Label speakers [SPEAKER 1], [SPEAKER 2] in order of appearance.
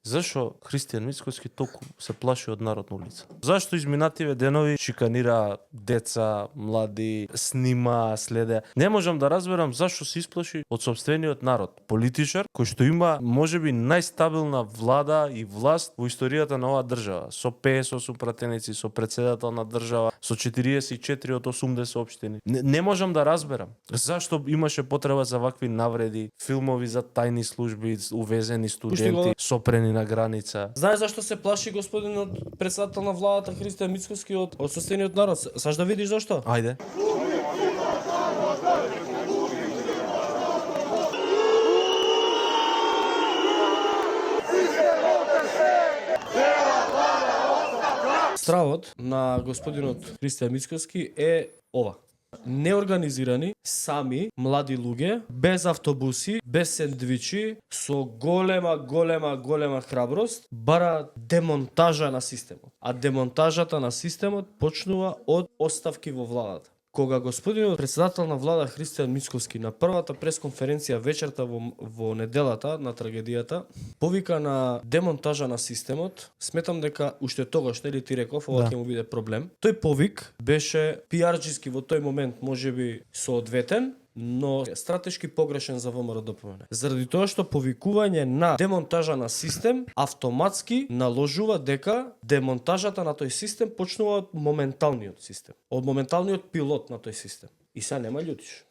[SPEAKER 1] Зашо Христијан Мицкоски толку се плаши од народна улица? Зашто изминативе денови шиканира деца, млади, снима, следе? Не можам да разберам зашто се исплаши од сопствениот народ. Политичар кој што има можеби најстабилна влада и власт во историјата на оваа држава, со 58 пратеници, со председател на држава, со 44 од 80 општини. Не можам да разберам зашто имаше потреба за вакви навреди, филмови за тајни служби, увезени студенти, сопрени на граница.
[SPEAKER 2] Знаеш зашто се плаши господинот председател на владата Христијан Мицкоски од состениот народ? Саш да видиш зашто?
[SPEAKER 1] Ајде.
[SPEAKER 2] Стравот на господинот Христијан Мицкоски е ова. Неорганизирани, сами, млади луѓе, без автобуси, без сендвичи, со голема храброст, бара демонтажа на системот. А демонтажата на системот почнува од оставки во владата. Кога господинот председател на влада Христијан Мицкоски на првата пресконференција вечерта во неделата на трагедијата повика на демонтажа на системот, сметам дека уште тогаш нели ти реков ова ќе му биде проблем. Тој повик беше пиарџиски во тој момент можеби соодветен, но стратешки погрешен за ВМРО-ДПМН. Заради тоа што повикување на демонтажа на систем автоматски наложува дека демонтажата на тој систем почнува од моменталниот систем, од моменталниот пилот на тој систем. И сега нема љутиш.